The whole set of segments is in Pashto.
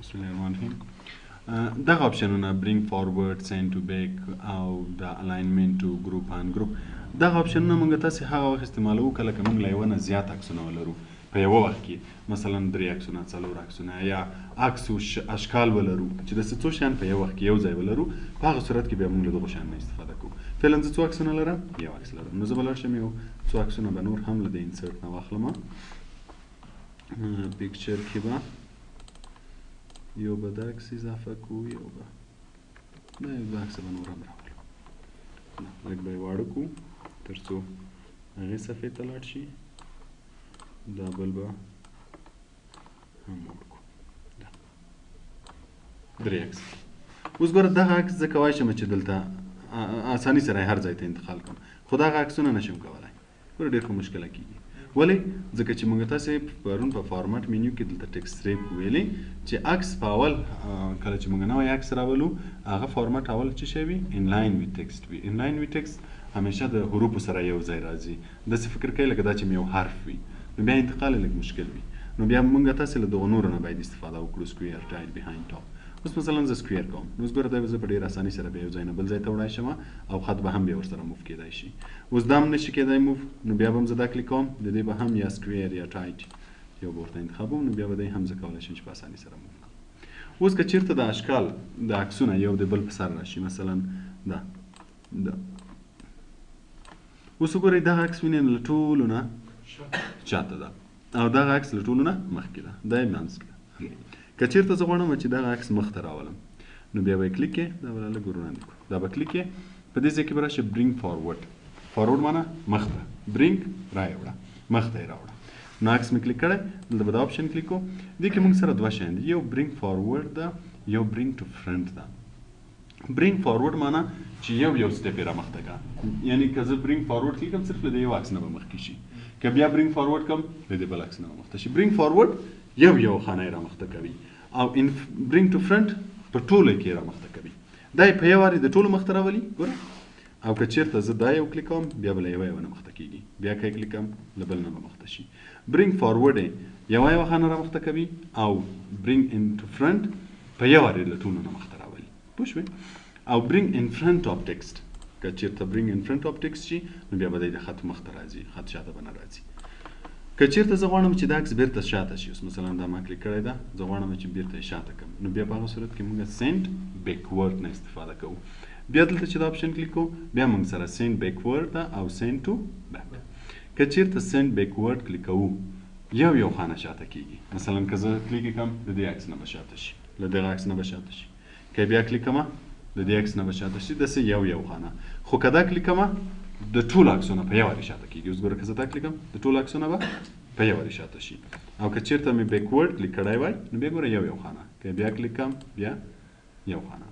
بسم الله الرحمن الرحیم. دغه اپشنونه برینګ فارورډ، سینډ ټو بیک او د الاینمنت ټو ګروپ ان ګروپ، دغه اپشنونه موږ تاسې هغه وخت استعمالوو کله که موږ له یوه نه زیات عکسونه ولرو په یوه وخت کې، مثلا 3 عکسونه، 4 عکسونه یا عکس اشکال ولرو چې د څو شیان په یو وخت کې یو ځای ولرو، په هغه صورت کې بیا موږ له دغو شیانو استفاده کوو. فعلا زه څو عکسونه لرم؟ یو عکس لرم. نو زه به لاړ شم یو څو عکسونه به نور هم له د انسرټ نه واخلم. پیکچر کې به یو به دا عکس اضافه کو، یو به دا یو عکس به نور هم راولو، لږ به یې واړه کو تر څو هغې صفحې ته لاړ شي. دا بل به هم موړ کو، دا 3 عکس. اوس ګوره دغه عکس زه کولی شم چې دلته اساني سره یې هر ځای ته انتقال کړم، خو دغه عکسونه نشم کولی. ګوره ډېر ښه مشکله کېږي. ولې؟ ځکه چې موږ تاسې پرون په فارمټ مینیو کې دلته ټکسټ ریپ ویلې چې عکس په اول کله چې موږ نوی عکس راولو هغه فارمټ اول څه شی وي؟ انلاین وي ټکسټ وي. انلاین وي ټکسټ همیشه د حروفو سره یو ځای راځي. داسې فکر کوي لکه دا چې یو حرف وي، نو بیا انتقال یې لږ مشکل وي. نو بیا موږ تاسې له دغو نورو نه باید استفاده وکړو، سکویر، ټایل، بیهایند ټاپ. اوس مثلا زه سکویر کوم، نو اوس ګوره دا زه په ډېر اساني سره بیا یو ځای نه بل ځای ته وړی شم او خط به هم بیا ورسره موف کېدای شي. اوس دا هم نشي کېدای موف، نو بیا به هم زه دا کلیک کوم، د دې به هم یا سکویر یا ټایټ یو به ورته انتخابوم، نو بیا به دی هم زه کولی شم چې په اساني سره موف کړم. اوس که چېرته د اشکال د عکسونه یو د بل په سر راشي، مثلا دا اوس وګورئ دغه عکس وینئ له ټولو نه شاته ده او دغه عکس له ټولو نه مخکې ده، دا یې منځ کې ده. که چېرته زه غواړم چې دغه عکس مخ ته راولم، نو بیا به یې کلیک کې، دا به لږ ور وړاندې کړو، دا به کلیک کې په دې ځای کې به راشي برینګ فارورډ. فارورډ معنی مخ ته، برینګ را یې وړه، مخ ته یې راوړه. نو عکس مې کلیک کړی، دلته به دا اپشن کلیک کړو. دې کې موږ سره دوه شیان دي، یو برینګ فارورډ ده، یو برینګ ټو فرنټ ده. برینګ فارورډ معنی چې یو سټپ یې را مخته کړه، یعنی که زه برینګ فارورډ کلیک کړم صرف له دې یو عکس نه به مخکې شي، که بیا برینګ فارورډ کړم له دې بل عکس نه به مخته شي. برینګ فارورډ یو خانه یې را مخته کوي او برینګ ټو فرنټ په ټولو کې را مخته کوي. دا یې په یو وارې د ټولو مخته راولي، ګوره. او که چېرته زه دا یو کلیک کوم بیا به له یوه نه مخته کېږي، بیا که یې کلیک کوم له بل نه به مخته شي. برینګ فارورډ یې یوه خانه را مخته کوي او برینګ ان ټو فرنټ په یو وارې له ټولو نه مخته راولي. پوه شوې؟ او برینګ ان فرنټ اف ټکسټ، که چېرته برینګ ان فرنټ اف ټکسټ شي نو بیا به دی د خط مخته راځي، خط شاته به نه راځي. که چېرته زه غواړم چې دا عکس بیرته شاته شي، اوس مثلا دا ما کلیک کړی ده، زه غواړم چې بیرته یې شاته کړم، نو بیا په هغه صورت کې موږ سینډ بیکورډ نه استفاده کوو. بیا دلته چې دا اپشن کلیک کوو بیا موږ سره سینډ بیکورډ ده او سینډ ټو بیک. که چېرته سینډ بیکورډ کلیک کوو یو خانه شاته کېږي، مثلا که زه کلیک کړم د دې عکس نه به شاته شي، له دغه عکس نه به شاته شي. که بیا کلیک کړم د دې عکس نه به شاته شي، داسې یو خانه. خو که دا کلیک کړم د ټولو عکسونه په یو وارې شاته کېږي. اوس ګوره که زه دا کلیک کړم د ټولو عکسونه به په یو وارې شاته شي. او که چېرته مې بیکورډ کلیک کړی وای نو بیا ګوره یو خانه، که بیا کلیک کړم بیا یو خانه.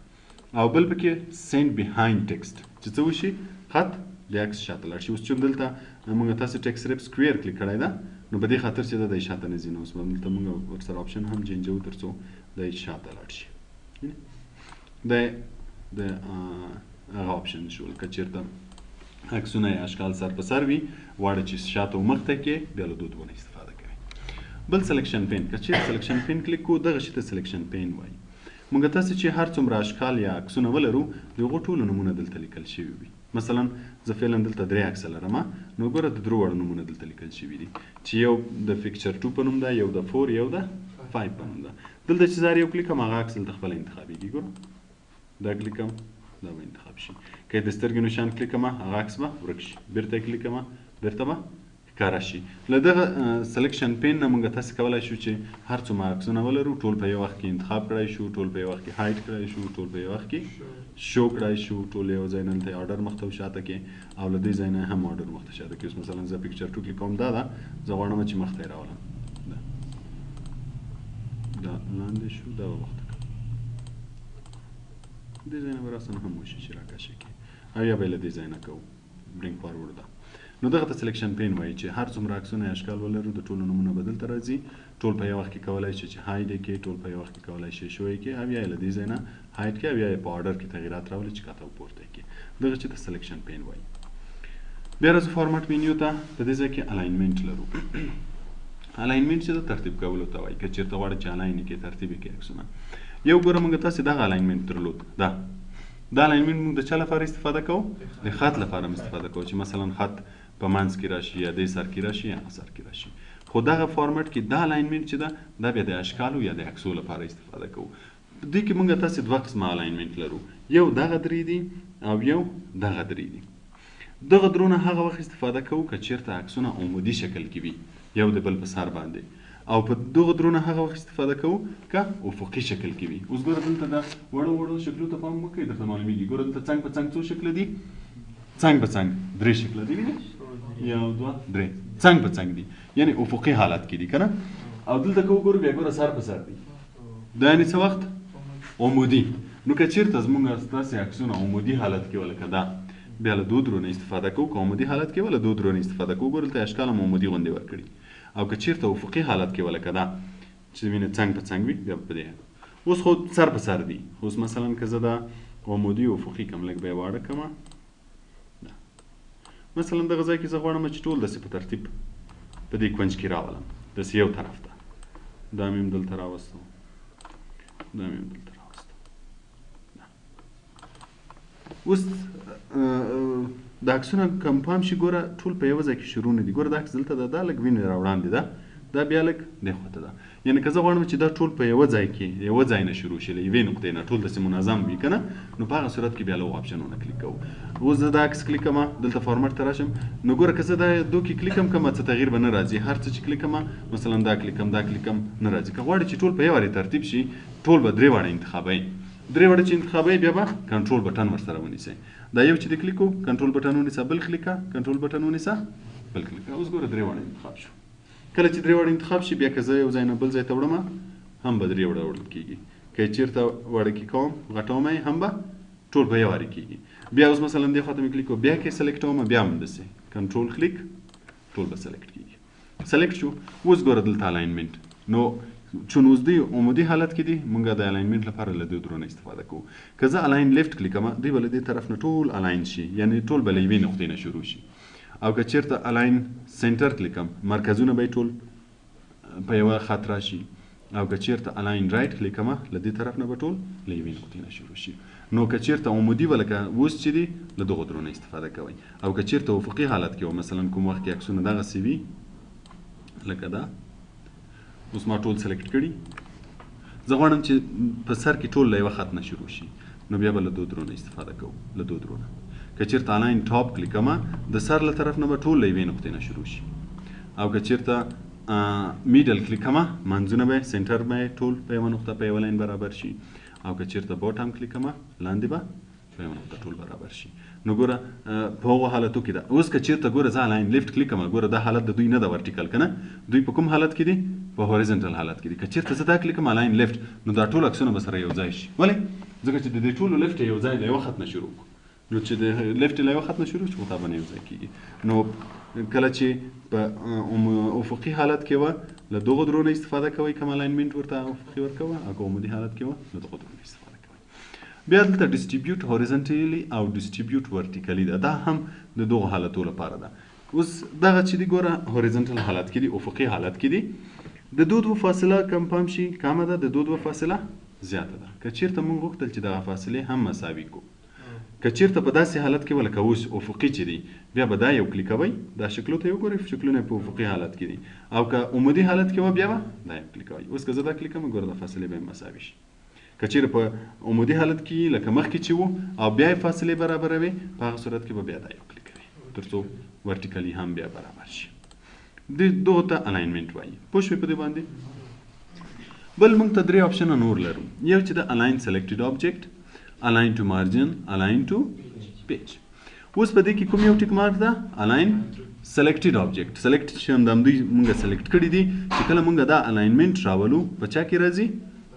او بل پکې سینډ بیهایند ټکسټ چې څه وشي، خط د عکس شاته لاړ شي. اوس چې دلته موږ تاسې ټکسټ ریپ سکویر کلیک کړی ده، نو په دې خاطر چې دا د شاته نه ځي، نو اوس به دلته موږ ورسره اپشن هم چینجوو تر څو د شاته لاړ شي. د هغه اپشن شول. که چېرته عکسونه یا اشکال سر په سر وي، غواړئ چې شاته و مخته کې، بیا له دو نه استفاده کوئ. بل سلیکشن پین، که چېرته سلیکشن پین کلیک کوو دغه شي ته سلیکشن پین وایي. موږ تاسې چې هر څومره اشکال یا عکسونه ولرو د هغو ټولو نومونه دلته لیکل شوي وي. مثلا زه فعلا دلته 3 عکسه لرم، نو ګوره د 3 وړو نومونه دلته لیکل شوي دي چې یو د فکچر 2 په نوم ده، یو د 4، یو د 5 په نوم ده. دلته چې زه یو کلیک کړم هغه عکس دلته خپله انتخابېږي. ګوره دا کلیک کړم دا به انتخاب شي. که د سترګې نشان کلیک کړم هغه عکس به ورک شي، بیرته یې کلیک کړم بیرته به ښکاره شي. له دغه سلیکشن پین نه موږ تاسې کولی شو چې هر څومره عکسونه ولرو ټول په یو وخت کې انتخاب کړی شو، ټول په یو وخت کې هایډ کړی شو، ټول په یو وخت کې شو کړی شو، ټول یو ځای نه دلته یې آرډر مخته شاته کې او له دې ځای نه هم آرډر مخته شاته کې. اوس مثلا زه پکچر 2 کلیک کوم، دا ده زه غواړم چې مخته یې راولم، دا لاندې شو، دا به مخته کړم، دې ځای نه به راسره هم وشي چې راکشه کړي او یا به یې له دې ځای نه کوو برینګ فارورډ ده. نو دغه ته سلیکشن پین وایي چې هر څومره عکسونه یا اشکال ولرو د ټولو نومونه به دلته راځي، ټول په یو وخت کې کولی شي چې هایډ یې کړي، ټول په یو وخت کې کولی شي شو یې کړي او یا یې له دې ځای نه هایډ کړي او یا یې په آرډر کې تغییرات راولي چې ښکته او پورته یې کړي. دغه چې ته سلیکشن پین وایي. بیا راځو فارمټ مینیو ته. په دې ځای کې الاینمنټ لرو. الاینمنټ چې د ترتیب کولو ته وایي که چېرته غواړئ چې الاین یې کړئ ترتیب یې کړئ عکسونه یو ګوره موږ تاسې دغه الاینمنټ درلود دا الاینمنټ موږ د چا لپاره استفاده کوو د خط لپاره هم استفاده کوو چې مثلا خط په منځ کې راشي یا دې سر کې راشي یا هغه سر کې راشي خو دغه فارمټ کې دا الاینمنټ چې ده دا بیا د اشکالو یا د عکسو لپاره استفاده کوو دې کې موږ تاسې دوه قسمه الاینمنټ لرو یو دغه درې دي او یو دغه درې دي دغه درونه هغه وخت استفاده کوو که چېرته عکسونه عمودي شکل کې وي یو د بل په سر باندې او په دغه درونه هغه وخت استفاده کوو که افقي شکل کې وي اوس ګوره دلته د وړو وړو شکلو ته پام وکړئ درته معلومیږي ګوره دلته څنګ په څنګ څو شکله دي څنګ په څنګ درې شکله دي وینئ یو دوه درې څنګ په څنګ دي یعنې افقي حالت کې دي که نه او دلته که وګورو بیا ګوره سر په سر دي دا یعنې څه وخت عمودي نو که چېرته زموږ ستاسې عکسونه عمودي حالت کې وه لکه دا بیا له دو درونه استفاده کوو که عمودي حالت کې وه له دو درونه استفاده کوو ګوره دلته اشکال هم عمودي غوندې ورکړي او که چېرته افقي حالت کې وه لکه دا چې وینې څنګ په څنګ وي بیا په دې اوس خو سر په سر دي اوس مثلا که زه دا عمودي افقي کم لږ بیا واړه کمه مثلا دغه ځای کې زه غواړم چې ټول داسې په ترتیب په دې کونج کې راولم داسې یو طرف ته دا مې هم دلته راوستو دا مې هم دلته راوستو اوس د عکسونه کم پام شي ګوره ټول په یوه ځای کې شروع نه دي ګوره دا عکس دلته ده دا لږ وینې را وړاندې ده دا بیا لږ دې خواته ده یعنې که زه غواړم چې دا ټول په یوه ځای کې یوه ځای نه شروع شي له یوې نقطې نه ټول داسې منظم وي که نه نو په هغه صورت کې بیا له آپشنونه کلیک کوو اوس زه دا عکس کلیک کړم دلته فارمټ ته راشم نو ګوره که زه دا دو کې کلیک هم کړم څه تغییر به نه راځي هر څه چې کلیک کړم مثلا دا کلیک کړم دا کلیک کړم نه راځي که غواړې چې ټول په یو وارې ترتیب شي ټول به درې واړه انتخابوئ درې واړه چې انتخابوئ بیا به کنټرول بټن ورسره ونیسئ دا یو چې د کلیک کوو کنټرول بټن ونیسه بل کلیک کنټرول بټن ونیسه بل کلیک اوس ګوره درې واړه انتخاب شو کله چې درې واړه انتخاب شي بیا که زه یو ځای نه بل ځای ته وړم هم به درې واړه وړل کېږي که یې چېرته وړکې کوم غټوم یې هم به ټول په یو وارې کېږي بیا اوس مثلا دې خواته مې کلیک کوم بیا که یې سلیکټوم بیا هم همداسې کنټرول کلیک ټول به سلیکټ کېږي سلیکټ شو اوس ګوره دلته الاینمنټ نو چون اوس دوی عمودي حالت کې دي موږ د الاینمنټ لپاره له دې درونه استفاده کوو که زه الاین لیفټ کلیک کړم دوی به له دې طرف نه ټول الاین شي یعنې ټول به له یوې نقطې نه شروع شي او که چېرته الاین سنټر کلیک کړم مرکزونه به یې ټول په یوه خط راشي او که چېرته الاین رایټ کلیک کړم له دې طرف نه به ټول له یوې نقطې نه شروع شي نو که چېرته عمودي به لکه اوس چې دي له دغو درونه استفاده کوئ او که چېرته افقي حالت کې و مثلا کوم وخت کې عکسونه دغسې وي لکه دا اوس ما ټول سلیکټ کړي زه غواړم چې په سر کې ټول له یوه خط نه شروع شي نو بیا به له دو درونه استفاده کوو له دو درونه که چېرته الاین ټاپ کلیک کړم د سر له طرف نه به ټول له یوې نقطې نه شروع شي او که چېرته میډل کلیک کړم منځونه به سنټر به ټول په یوه نقطه په یوه لاین برابر شي او که چېرته باټم کلیک کړم لاندې به په یوه نقطه ټول برابر شي نو ګوره په هغو حالتو کې ده اوس که چېرته ګوره زه الاین لیفټ کلیک کړم ګوره دا حالت د دوی نه ده ورټیکل که نه دوی په کوم حالت کې دي په هوریزنټل حالت کې دي که چېرته زه دا کلیک کړم الاین لیفټ نو دا ټول عکسونه به سره یو ځای شي ولې ځکه چې د دې ټولو لیفټ یو ځای له یوه خط نه شروع کړو نو چې د لیفټ له یوه خط نه شروع شي خو دا به نه یو ځای کېږي نو کله چې په افقي حالت کې وه له دغو درونه استفاده کوئ کوم الاینمنټ ورته افقي ورکوه او که عمودي حالت کې وه له دغو درونه استفاده کوئ بیا دلته ډسټریبیوټ هوریزنټلی او ډسټریبیوټ ورټیکلي ده دا هم د دغو حالتو لپاره ده اوس دغه چې دي ګوره هوریزنټل حالت کې دي افقي حالت کې دي د دو فاصله کم پام شي کمه ده د دو فاصله زیاته ده که چېرته موږ غوښتل چې دغه فاصلې هم مساوي کړو که چېرته په داسې حالت کې ولکه اوس افقي چې دي بیا به دا یو کلیکوئ دا شکلو ته یې وګورئ شکلونه په افقي حالت کې دي او که عمودي حالت کې وه بیا به دا یو کلیکوئ اوس که زه دا کلیک کړم ګوره د فاصلې به یې مساوي شي که چېرې په عمودي حالت کې لکه مخکې چې وو او بیا یې فاصلې برابروي په هغه صورت کې به بیا دا یو کلیکوئ تر څو ورټیکلي هم بیا برابر شي دغو ته الاینمنټ وایي پوه شوې په دې باندې بل موږ ته درې آپشنه نور لرو یو چې د الاین سلیکټډ آبجیکټ الاین ټو مارجن الاین ټو پیج اوس په دې کې کوم یو ټیک مارک ده الاین سلیکټډ آبجیکټ سلیکټ چې همدوی موږ سلیکټ کړي دي چې کله موږ دا الاینمنټ راولو په چا کې راځي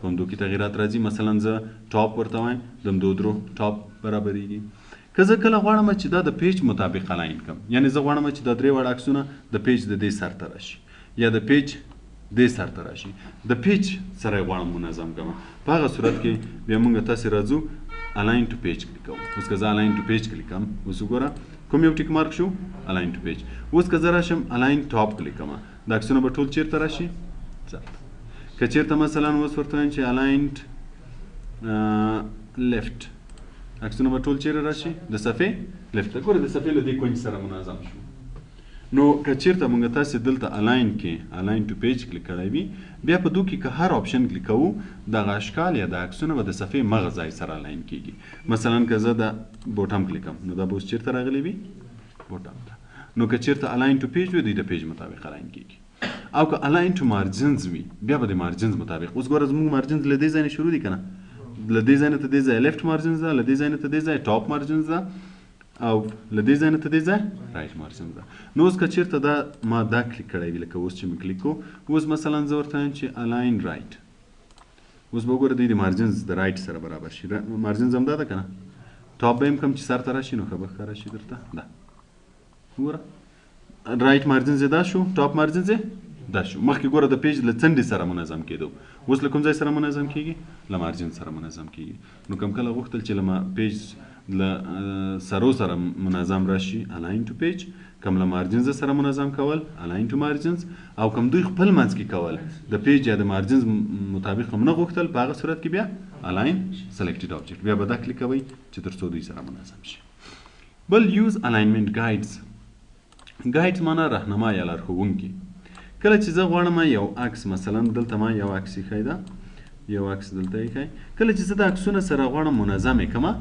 په همدو کې تغیرات راځي مثلا زه ټاپ ورته وایم د همدو درو ټاپ برابریږي که زه کله غواړم چې دا د پیج مطابق الاین کړم یعنې زه غواړم چې دا درې واړه عکسونه د پیج د دې سر ته راشي یا د پیج دې سر ته راشي د پیج سره یې غواړم منظم کړم په هغه صورت کې بیا موږ تاسې راځو الاین ټو پیج کلیک کوو اوس که زه الاین ټو پیج کلیک کړم اوس وګوره کوم یو ټیک مارک شو الاین ټو پیج اوس که زه راشم الاین ټاپ کلیک کړم دا عکسونه به ټول چیرته راشي څرته. که چیرته مثلا اوس ورته وایم چې الاینډ لیفت عکسونه به ټول چیرې راشي د صفحې لیفت ته. ګوره د صفحې له دې کونج سره منظم شو. نو که چیرته موږ تاسې دلته الاین کې الاین ټو پیج کلیک کړی وي بیا په دو کې که هر آپشن کلیک کوو دغه اشکال یا د عکسونه به د صفحې مغه ځای سره الاین کیږي. مثلا که زه د بوټم کلیکم نو دا به اوس چیرته راغلی وي بوټم ته. نو که چیرته الاین ټو پیج وي دوی د پیج مطابق الاین کیږي. او که الاین ټو مارجنز وي بیا به د مارجنز مطابق. اوس ګوره زموږ مارجنز له دې ځای نه شروع دي که نه له دې ځای نه ته دې ځای لیفټ مارجنز ده له دې ځای نه ته دې ځای ټاپ مارجنز ده او له دې ځای نه ته دې ځای رایټ مارجنز ده. نو اوس که چیرته دا ما دا کلیک کړی وي لکه اوس چې مې کلیک کوو اوس مثلا زه ورته وایم چې الاین رایټ اوس به وګوره دوی د مارجنز د رایټ سره برابر شي. مارجنز همدا ده که نه ټاپ به هم کم چې سر ته راشي نو ښه به ښکاره شي درته ده. وګوره رایټ مارجنز یې دا شو ټاپ مارجنز یې دا شو. مخکې ګوره د پیج له څنډې سره منظم کېدو اوس له کوم ځای سره منظم کېږي له مارجن سره منظم کېږي. نو کم کله غوښتل چې له پیج له سرو سره منظم راشي الاین ټو پیج کم له مارجنز سره منظم کول الاین ټو مارجنز او کم دوی خپل منځ کې کول د پیج یا د مارجنز مطابق هم نه غوښتل په هغه صورت کې بیا الاین سلیکټډ آبجیکټ بیا به دا کلیک کوئ چې تر څو دوی سره منظم شي. بل یوز الاینمنټ ګایډز. ګایډز معنا راهنما یا لارښوونکي. کله چې زه غواړم یو عکس مثلا دلته ما یو عکس ایښی ده یو عکس دلته ایښی کله چې زه د عکسونه سره غواړم منظم یې کړمه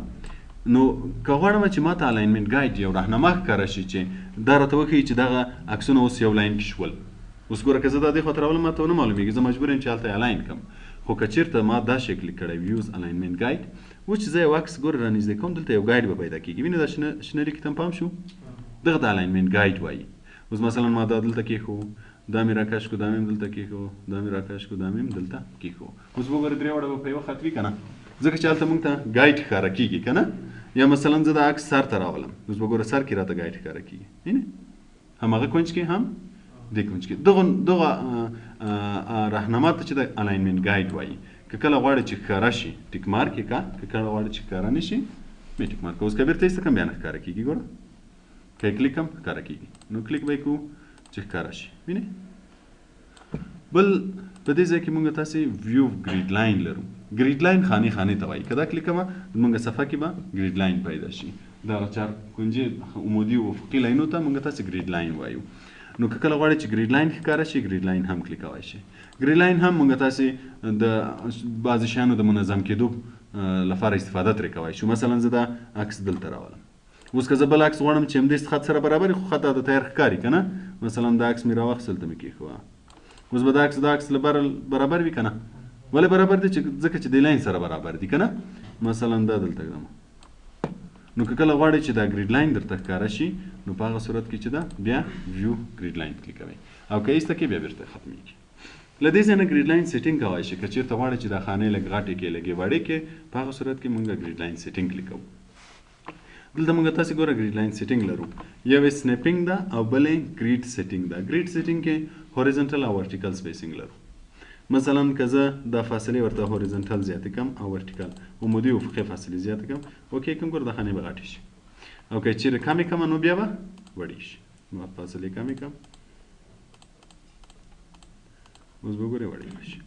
نو که غواړم چې ما ته الاینمنټ ګایډ یو راهنما ښکاره شي چې دا راته وښیي چې دغه عکسونه اوس یو لاین کې شول. اوس ګوره که زه دا دې خواته راولم ما ته ونه معلومیږي زه مجبور یم چې هلته الاین کړم. خو که چیرته ما دا شی کلیک کړی یوز الاینمنټ ګایډ اوس چې زه یو عکس ګوره رانږدې کوم دلته یو ګایډ به پیدا کېږي. وینې دا شنه لیک ته پام شو دغه د الاینمنټ ګایډ وایي. اوس مثلا ما دا دلته کېښو دا مې راکش کو دا مې هم دلته کېښو دا مې راکش کو دا مې هم دلته کېښو. اوس وګوره درې واړه به په یوه خط وي که نه ځکه چې هلته موږ ته ګایډ ښکاره کېږي که نه. یا مثلا زه د عکس سر ته راولم اوس به ګوره سر کې راته ګایډ ښکاره کېږي. وینې هماغه کونج کې هم دې کونج کې دغه راهنما ته چې د الاینمنټ ګایډ وایي. که کله غواړې چې ښکاره شي ټیک مارک یې که که کله غواړې چې ښکاره نه شي بیا ټیک مارک. اوس که بېرته ایسته کړم بیا نه ښکاره کېږي. ګوره که یې کلیک کړم ښکاره کېږي. نو کلیک به یې کوو چې ښکاره شي. وینې بل په دې ځای کې موږ تاسې ویو ګریډ لاین لرو. ګریډ لاین خانې خانې ته وایي. که دا کلیک کومه زموږ صفحه کې به ګریډ لاین پیدا شي. دغه چار کونجې عمودي او افقي لاینو ته موږ تاسې ګریډ لاین وایو. نو که کله غواړئ چې ګریډ لاین ښکاره شي ګریډ لاین هم کلیکولی شي. ګریډ لاین هم موږ تاسې د بعضې شیانو د منظم کېدو لپاره استفاده ترې کولی شو. مثلا زه دا عکس دلته راولم. اوس که زه بل عکس غواړم چې همدې خط سره برابر وي خو خط د تیار ښکاري که نه مثلا دا عکس مې راواخیست دلته مې کېښوه. اوس به دا عکس له برابر وي که نه ولې برابر دی ځکه چې د لاین سره برابر دي که نه. مثلا دا دلته ږدم نو که کله غواړئ چې دا ګریډ لاین درته ښکاره شي نو په هغه صورت کې چې ده بیا ویو ګریډ لاین کلیکوئ او که ایسته کې بیا بېرته ختمیږي. له دې ځای نه ګریډ لاین سیټینګ کولی شي. که چېرته غواړئ چې دا خانې لږ غټې کې لږې وړې کې په هغه صورت کې موږ ګریډ لاین سیټینګ کلیکوو. دلته موږ تاسې ګوره ګریډ لاین سیټینګ لرو. یو یې سنیپینګ ده او بل یې ګریډ سیټینګ ده. ګریډ سیټینګ کې هوریزنټل او ورټیکل سپیسینګ لرو. مثلا که زه دا فاصلې ورته هوریزنټل زیاتې کړم او ورټیکل عمودي افقي فاصلې زیاتې کړم اوکې کړم ګوره دا خانې به غټې شي. او که چیرې کمې کړم نو بیا به وړې شي. ما فاصلې کمې کړم اوس به ګورې وړې به شي.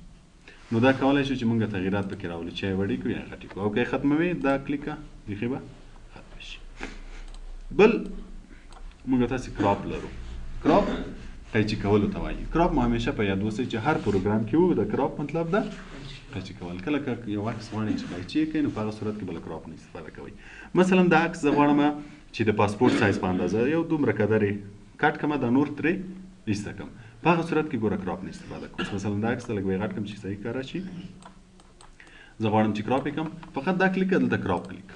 نو دا کولی شو چې موږ تغییرات پکې راولو چې یې وړې کړو یا غټې کړو. او که یې ختموي دا کلیک کړه بیخي به ختمه شي. بل موږ تاسې کراپ لرو. کراپ قیچي کولو ته وایي. کراپ مو همیشه په یاد اوسئ چې هر پروګرام کې وو د کراپ مطلب ده قیچي کول. کله که یو عکس غواړئ چې قیچي یې کړئ نو په هغه صورت کې به له کراپ نه استفاده کوئ. مثلا دا عکس زه غواړم چې د پاسپورټ سایز په اندازه یو دومره قدر یې کټ کړم دا نور ترې ایسته کړم په هغه صورت کې ګوره کراپ نه استفاده کوم. مثلا دا عکس ته لږ غټ کړم چې صحیح ښکاره شي. زه غواړم چې کراپ یې کړم فقط دا کلیک کړه دلته کراپ کلیک.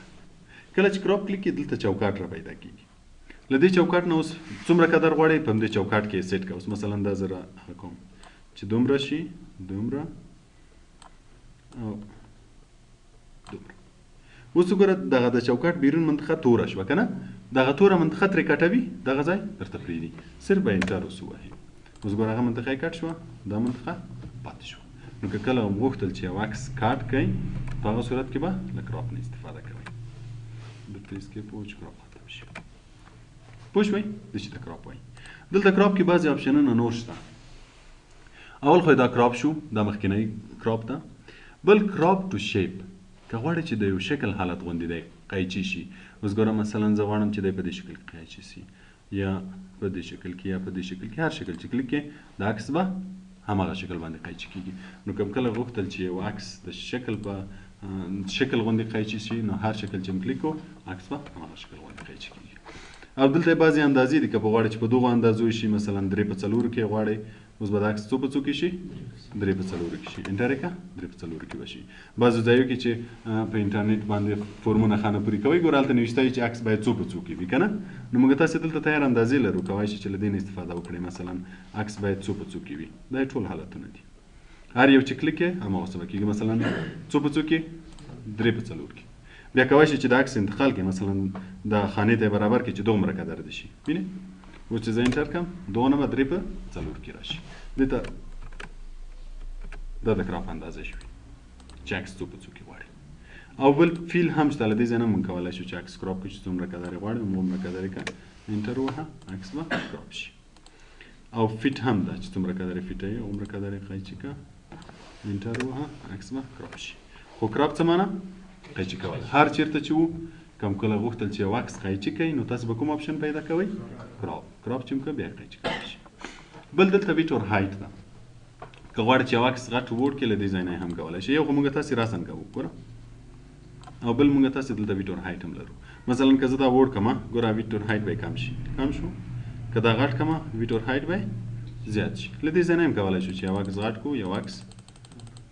کله چې کراپ کلیک کړئ دلته چوکاټ را پیدا کېږي. له دې چوکاټ نه اوس څومره قدر غواړئ په همدې چوکاټ کې سیټ کړه. اوس مثلا دا زه هغه کوم چې دومره شي دومره او دومره. اوس وګوره دغه د چوکاټ بیرون منطقه توره شوه که نه دغه توره منطقه ترې کټوي دغه ځای درته پرېږدي صرف به انټر اوس ووهئ. اوس ګوره هغه منطقه یې کټ شوه دا منطقه پاتې شوه. نو که کله هم غوښتل چې یو عکس کټ کړئ په هغه صورت کې به له کراپ نه استفاده کوئ. درته اسکیپ ووهو چې کراپ ختم شي. پوه شوئ دې چې ته کراپ وایي. دلته کراپ کې بعضې آپشنونه نور شته. اول خو دا کراپ شو دا مخکنی کراپ ده. بل کراپ ټو شیپ که غواړې چې د یو شکل حالت غوندې دی قیچي شي. اوس ګوره مثلا زه غواړم چې دی په دې شکل کې قیچي سي یا په دې شکل کې یا په دې شکل کې، هر شکل چې کلیک کې د عکس به هماغه شکل باندې قیچي کېږي. نو کوم کله غوښتل چې یو عکس د شکل په شکل غوندې قیچي شي نو هر شکل چې کلیک کو عکس به هماغه شکل غوندې قیچي کېږي. او دلته بعضې اندازې دي که په غواړې چې په دغو اندازو شي مثلا 3/4 کې غواړئ اوس به د عکس څو په څو کې شي 3/4 کې شي. انټر یې کړه 3/4 کې به شي. بعضو ځایو کې چې په انټرنیټ باندې فورمونه خانه پورې کوئ ګوره هلته نوشته چې عکس باید څو په څو کې وي که نه. نو موږ تاسې دلته تیار اندازې لرو کولی شئ چې له دې نه استفاده وکړئ. مثلا عکس باید څو په څو کې وي. دا ټول حالتونه دي. هر یو چې کلیک یې هماغسې به کېږي. مثلا څو په څو کې 3/4 کې. بیا کولی شئ چې د عکس انتقال کې مثلا د خانې ته برابر کې چې دومره قدر د شي. وینئ اوس چې زه انټر کړم دونه به 3/4 کې راشي. دې ته دا د کراپ اندازه شوي چې عکس څو په څو کې غواړي. او بل فیل هم شته له دې ځای نه موږ کولی شو چې عکس کراپ کړو چې څومره قدر یې غواړي همومره قدر یې کړه انټر ووهه عکس به کراپ شي. او فیټ هم ده چې څومره قدر یې فیټه یې هغومره قدر یې قیچي کړه انټر ووهه عکس به کراپ شي. خو کراپ څه معنی؟ قیچي کول. هر چیرته چې وو کوم کله غوښتل چې یو عکس قیچي کوئ نو تاسو به کوم اپشن پیدا کوئ؟ کراپ. کراپ چې کوئ بیا قیچي کولی شي. بل دلته ویټ اور هایټ ده. که غواړئ چې یو عکس غټ ووړ کړئ له دې ځای نه هم کولی شئ. یو خو موږ تاسې راسن کوو ګوره. او بل موږ تاسې دلته ویټ اور هایټ هم لرو. مثلا که زه دا ووړ کړم ګوره ویټ اور هایټ به یې کم شي. کم شو. که دا غټ کړم ویټ اور هایټ به زیات شي. له دې ځای نه هم کولی شو چې یو عکس غټ کړو یو عکس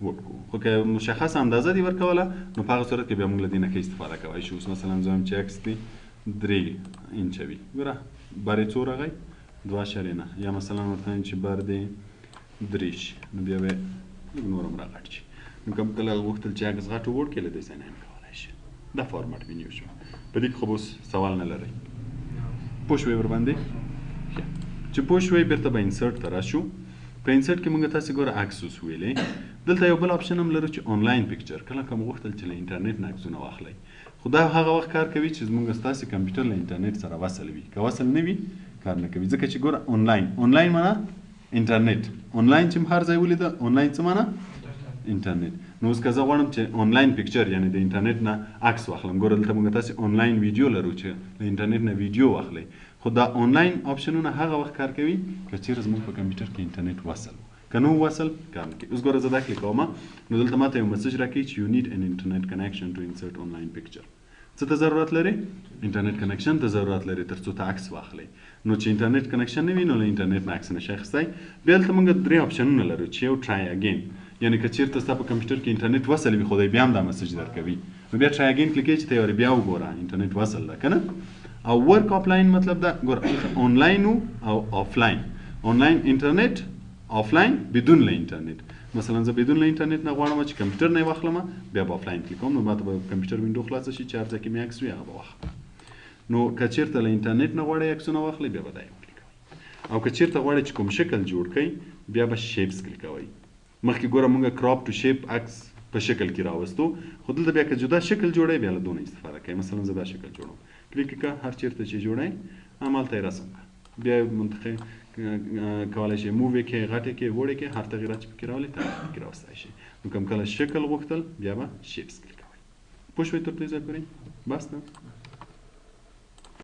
ووړ کړو. خو که مشخصه اندازه دې ورکوله نو په هغه صورت کې بیا موږ له دې نه ښه استفاده کولی شو. اوس مثلا زه وایم چې عکس دې 3 انچه وي. ګوره بر یې څو راغی 2.9 یا مثلا ورته وایم چې بر دې 3 شي نو بیا به نور هم راغټ شي. نو کوم کله غوښتل چې عکس غټ ووړ کړئ له دې ځای نه هم کولی شي. دا فارمټ مینیو شو. په دې کې خو به اوس سوال نه لرئ. پوه شوئ ورباندې؟ چې پوه شوئ بېرته به انسرټ ته راشو. په انسرټ کې موږ تاسې ګوره عکس اوس ویلې. دلته یو بل اپشن هم لرو چې آنلاین پکچر. کله که مو غوښتل چې له انټرنیټ نه عکسونه واخلئ خو دا هغه وخت کار کوي چې زموږ ستاسې کمپیوټر له انټرنیټ سره وصل وي. که وصل نه وي کار نه کوي ځکه چې ګوره آنلاین معنی انټرنیټ. آنلاین چې هر ځای ولیده آنلاین څه معنی؟ انټرنیټ. نو اوس که زه غواړم چې آنلاین پکچر یعنې د انټرنیټ نه عکس واخلم ګوره دلته موږ تاسې آنلاین ویډیو لرو چې له انټرنیټ نه ویډیو واخلئ. خو دا آنلاین اپشنونه هغه وخت کار کوي که چیرې زموږ په کمپیوټر کې انټرنیټ وصل که نو وصل کار نه کوي. اوس ګوره زه دا کلیک کوم نو دلته ماته یو مسج راکوي چې یو نیډ ان انټرنیټ کنیکشن ټو انسرټ آنلاین پکچر. څه ته ضرورت لري؟ انټرنیټ کنیکشن ته ضرورت لري تر څو ته عکس واخلئ. نو چې انټرنیټ کنیکشن نه وي نو له انټرنیټ نه عکس نشئ اخیستی. بیا دلته موږ 3 اپشنونه لرو چې یو ټرای اګین یعنې که چیرته ستا په کمپیوټر کې انټرنیټ وصل وي خو دی بیا هم دا مسج درکوي نو بیا ټرای اګین کلیک چې ته یو بیا وګوره انټرنیټ وصل ده که نه. او ورک آفلاین مطلب دا ګوره آنلاین او آفلاین. آنلاین انټرنیټ آفلاین بدون له انټرنیټ. مثلا زه بدون له انټرنیټ نه غواړم چې کمپیوټر نه یې واخلم بیا به آفلاین کلیک کوم نو ماته به کمپیوټر وینډو خلاصه شي چې هر ځای کې مې عکس وي هغه به واخلم. نو که چیرته له انټرنیټ نه غواړئ عکسونه واخلئ بیا به دا یې وکلیکوئ. او که چیرته غواړئ چې کوم شکل جوړ کړئ بیا به شیپس کلیکوئ. مخکې ګوره موږ کراپ ټو شیپ عکس په شکل کې راوستو خو دلته بیا که جدا شکل جوړئ بیا له دونه استفاده کوئ. مثلا زه دا شکل جوړوم کلیک کړه هر چیرته چې جوړئ همالته یې رسم کړه. بیا منتخب کولی شئ موو یې کړئ غټ یې کړئ وړ یې کړئ هر تغییرات چې پکې راولئ پکې راوستی شئ. نو کوم کله شکل غوښتل بیا به شیپس کلیکوئ. پوه شوئ تر دې ځای پورې؟ بس ده.